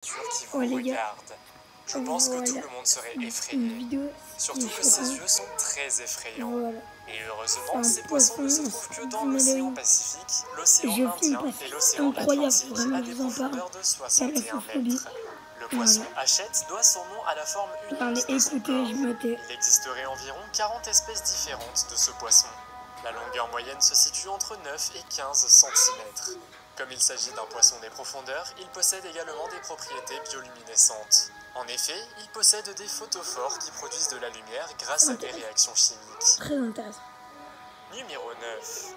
qui vous les gars, regarde. Je pense que tout le monde serait effrayé. Surtout que ses yeux sont très effrayants. Et heureusement, ces poissons ne se trouvent que dans l'océan Pacifique, l'océan Indien et l'océan Atlantique à des profondeurs de 61 mètres. Le poisson hachette doit son nom à la forme unique de son corps. Il existerait environ 40 espèces différentes de ce poisson. La longueur moyenne se situe entre 9 et 15 cm. Comme il s'agit d'un poisson des profondeurs, il possède également des propriétés bioluminescentes. En effet, il possède des photophores qui produisent de la lumière grâce à des réactions chimiques. Très intéressant. Numéro 9.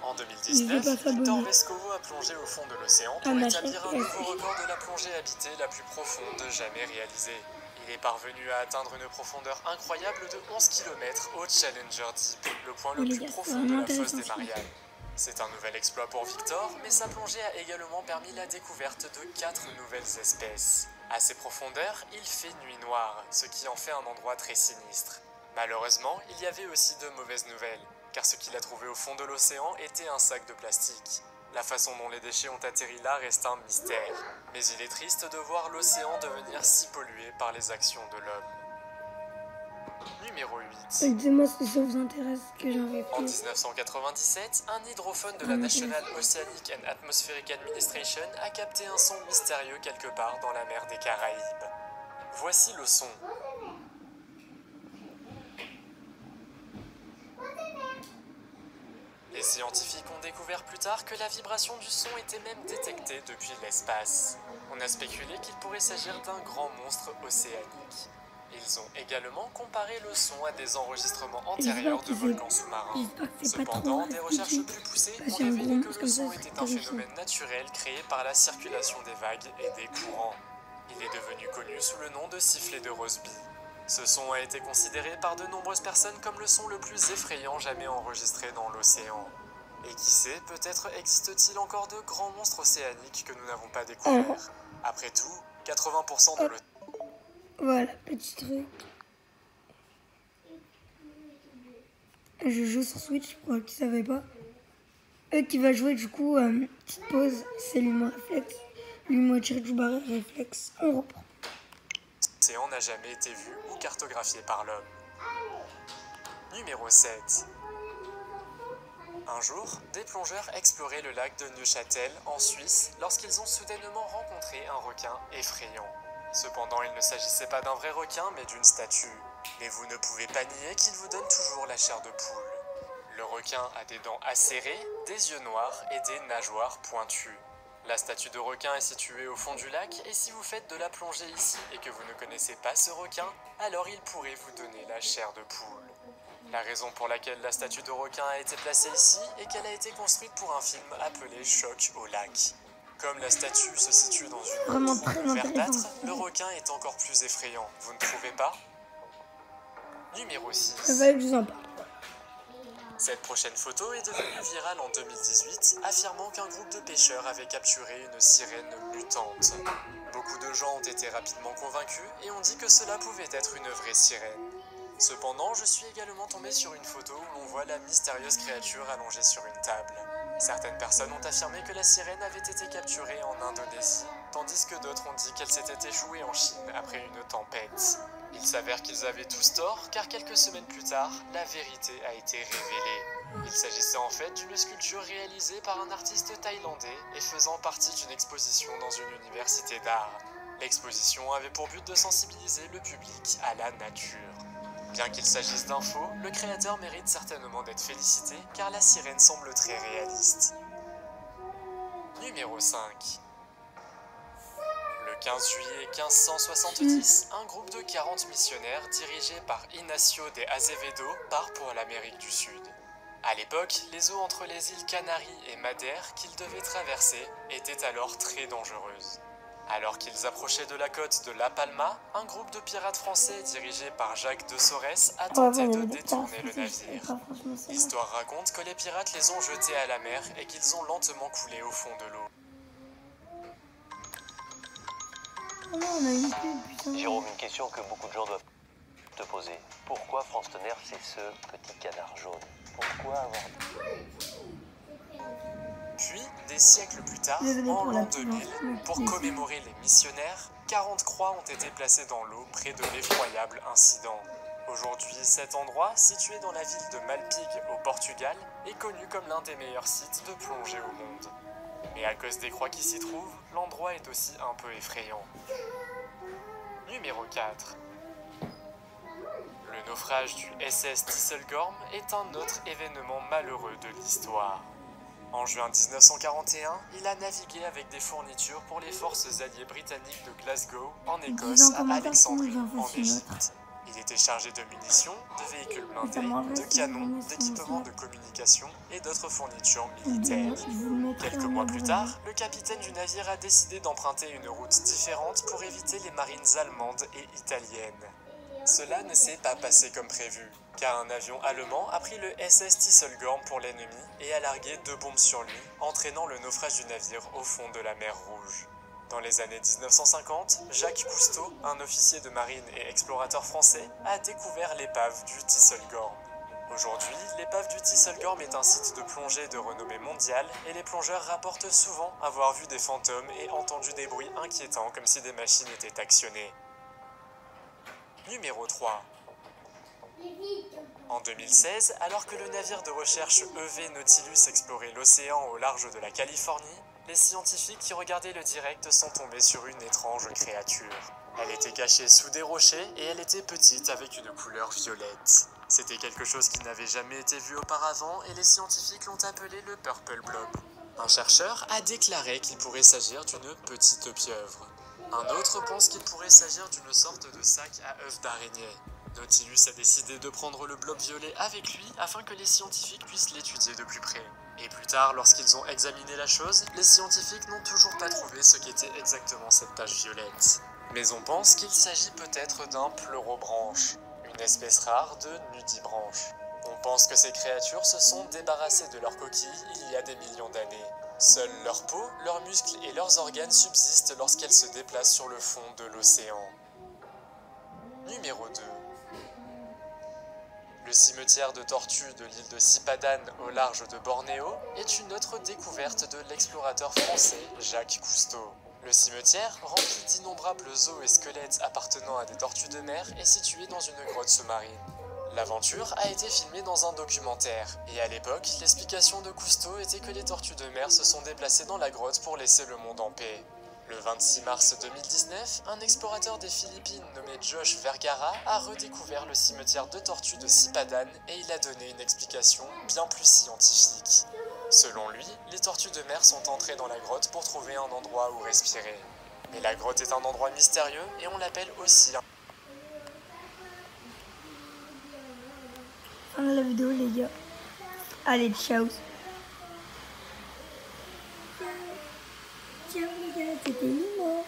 En 2019, Victor Vescovo a plongé au fond de l'océan pour établir un nouveau record de la plongée habitée la plus profonde jamais réalisée. Il est parvenu à atteindre une profondeur incroyable de 11 km au Challenger Deep, le point le plus profond de la fosse des Mariannes. C'est un nouvel exploit pour Victor, mais sa plongée a également permis la découverte de 4 nouvelles espèces. À ces profondeurs, il fait nuit noire, ce qui en fait un endroit très sinistre. Malheureusement, il y avait aussi de mauvaises nouvelles, car ce qu'il a trouvé au fond de l'océan était un sac de plastique. La façon dont les déchets ont atterri là reste un mystère, mais il est triste de voir l'océan devenir si pollué par les actions de l'homme. Numéro 8. Dis-moi si ça vous intéresse que j'en vais plus. En 1997, un hydrophone de la National Oceanic and Atmospheric Administration a capté un son mystérieux quelque part dans la mer des Caraïbes. Voici le son. Les scientifiques ont découvert plus tard que la vibration du son était même détectée depuis l'espace. On a spéculé qu'il pourrait s'agir d'un grand monstre océanique. Ils ont également comparé le son à des enregistrements antérieurs de volcans sous-marins. Cependant, des recherches plus poussées ont révélé que le son était un phénomène naturel créé par la circulation des vagues et des courants. Il est devenu connu sous le nom de sifflet de Rossby. Ce son a été considéré par de nombreuses personnes comme le son le plus effrayant jamais enregistré dans l'océan. Et qui sait, peut-être existe-t-il encore de grands monstres océaniques que nous n'avons pas découverts. Après tout, 80% de l'océan. Voilà, petit truc. Je joue sur Switch, pour ceux qui ne savaient pas. Qui va jouer du coup, petite pause, c'est l'humour réflexe. L'humour tiré-du-barré réflexe. On reprend. L'océan n'a jamais été vu ou cartographié par l'homme. Numéro 7. Un jour, des plongeurs exploraient le lac de Neuchâtel, en Suisse, lorsqu'ils ont soudainement rencontré un requin effrayant. Cependant, il ne s'agissait pas d'un vrai requin, mais d'une statue. Et vous ne pouvez pas nier qu'il vous donne toujours la chair de poule. Le requin a des dents acérées, des yeux noirs et des nageoires pointues. La statue de requin est située au fond du lac, et si vous faites de la plongée ici et que vous ne connaissez pas ce requin, alors il pourrait vous donner la chair de poule. La raison pour laquelle la statue de requin a été placée ici est qu'elle a été construite pour un film appelé Choc au lac. Comme la statue se situe dans une eau verdâtre, le requin est encore plus effrayant, vous ne trouvez pas? Numéro 6. Cette prochaine photo est devenue virale en 2018, affirmant qu'un groupe de pêcheurs avait capturé une sirène mutante. Beaucoup de gens ont été rapidement convaincus et ont dit que cela pouvait être une vraie sirène. Cependant, je suis également tombé sur une photo où l'on voit la mystérieuse créature allongée sur une table. Certaines personnes ont affirmé que la sirène avait été capturée en Indonésie, tandis que d'autres ont dit qu'elle s'était échouée en Chine après une tempête. Il s'avère qu'ils avaient tous tort, car quelques semaines plus tard, la vérité a été révélée. Il s'agissait en fait d'une sculpture réalisée par un artiste thaïlandais et faisant partie d'une exposition dans une université d'art. L'exposition avait pour but de sensibiliser le public à la nature. Bien qu'il s'agisse d'un faux, le créateur mérite certainement d'être félicité car la sirène semble très réaliste. Numéro 5. Le 15 juillet 1570, un groupe de 40 missionnaires dirigé par Ignacio de Azevedo part pour l'Amérique du Sud. À l'époque, les eaux entre les îles Canaries et Madère qu'ils devaient traverser étaient alors très dangereuses. Alors qu'ils approchaient de la côte de La Palma, un groupe de pirates français dirigé par Jacques de Sorès a tenté de détourner le navire. L'histoire raconte que les pirates les ont jetés à la mer et qu'ils ont lentement coulé au fond de l'eau. Jérôme, une question que beaucoup de gens doivent te poser. Pourquoi France Tonnerre, c'est ce petit canard jaune? Pourquoi avoir... Puis, des siècles plus tard, Désolé en pour la l'an petite 2000, info, pour mais- commémorer les missionnaires, 40 croix ont été placées dans l'eau près de l'effroyable incident. Aujourd'hui, cet endroit, situé dans la ville de Malpique au Portugal, est connu comme l'un des meilleurs sites de plongée au monde. Mais à cause des croix qui s'y trouvent, l'endroit est aussi un peu effrayant. Numéro 4. Le naufrage du SS Tisselgorm est un autre événement malheureux de l'histoire. En juin 1941, il a navigué avec des fournitures pour les forces alliées britanniques de Glasgow, en Écosse, à Alexandrie, en Égypte. Il était chargé de munitions, de véhicules blindés, de canons, d'équipements de communication et d'autres fournitures militaires. Quelques mois plus tard, le capitaine du navire a décidé d'emprunter une route différente pour éviter les marines allemandes et italiennes. Cela ne s'est pas passé comme prévu, car un avion allemand a pris le SS Tisselgorm pour l'ennemi et a largué 2 bombes sur lui, entraînant le naufrage du navire au fond de la mer Rouge. Dans les années 1950, Jacques Cousteau, un officier de marine et explorateur français, a découvert l'épave du Tisselgorm. Aujourd'hui, l'épave du Tisselgorm est un site de plongée de renommée mondiale et les plongeurs rapportent souvent avoir vu des fantômes et entendu des bruits inquiétants comme si des machines étaient actionnées. Numéro 3. En 2016, alors que le navire de recherche EV Nautilus explorait l'océan au large de la Californie, les scientifiques qui regardaient le direct sont tombés sur une étrange créature. Elle était cachée sous des rochers et elle était petite avec une couleur violette. C'était quelque chose qui n'avait jamais été vu auparavant et les scientifiques l'ont appelé le Purple Blob. Un chercheur a déclaré qu'il pourrait s'agir d'une petite pieuvre. Un autre pense qu'il pourrait s'agir d'une sorte de sac à œufs d'araignée. Nautilus a décidé de prendre le blob violet avec lui afin que les scientifiques puissent l'étudier de plus près. Et plus tard, lorsqu'ils ont examiné la chose, les scientifiques n'ont toujours pas trouvé ce qu'était exactement cette tache violette. Mais on pense qu'il s'agit peut-être d'un pleurobranche, une espèce rare de nudibranche. On pense que ces créatures se sont débarrassées de leurs coquilles il y a des millions d'années. Seuls leur peau, leurs muscles et leurs organes subsistent lorsqu'elles se déplacent sur le fond de l'océan. Numéro 2. Le cimetière de tortues de l'île de Sipadan au large de Bornéo est une autre découverte de l'explorateur français Jacques Cousteau. Le cimetière, rempli d'innombrables os et squelettes appartenant à des tortues de mer, est situé dans une grotte sous-marine. L'aventure a été filmée dans un documentaire, et à l'époque, l'explication de Cousteau était que les tortues de mer se sont déplacées dans la grotte pour laisser le monde en paix. Le 26 mars 2019, un explorateur des Philippines nommé Josh Vergara a redécouvert le cimetière de tortues de Sipadan et il a donné une explication bien plus scientifique. Selon lui, les tortues de mer sont entrées dans la grotte pour trouver un endroit où respirer. Mais la grotte est un endroit mystérieux et on l'appelle aussi Fin de la vidéo, les gars. Allez, ciao. Ciao les gars, c'était Limo.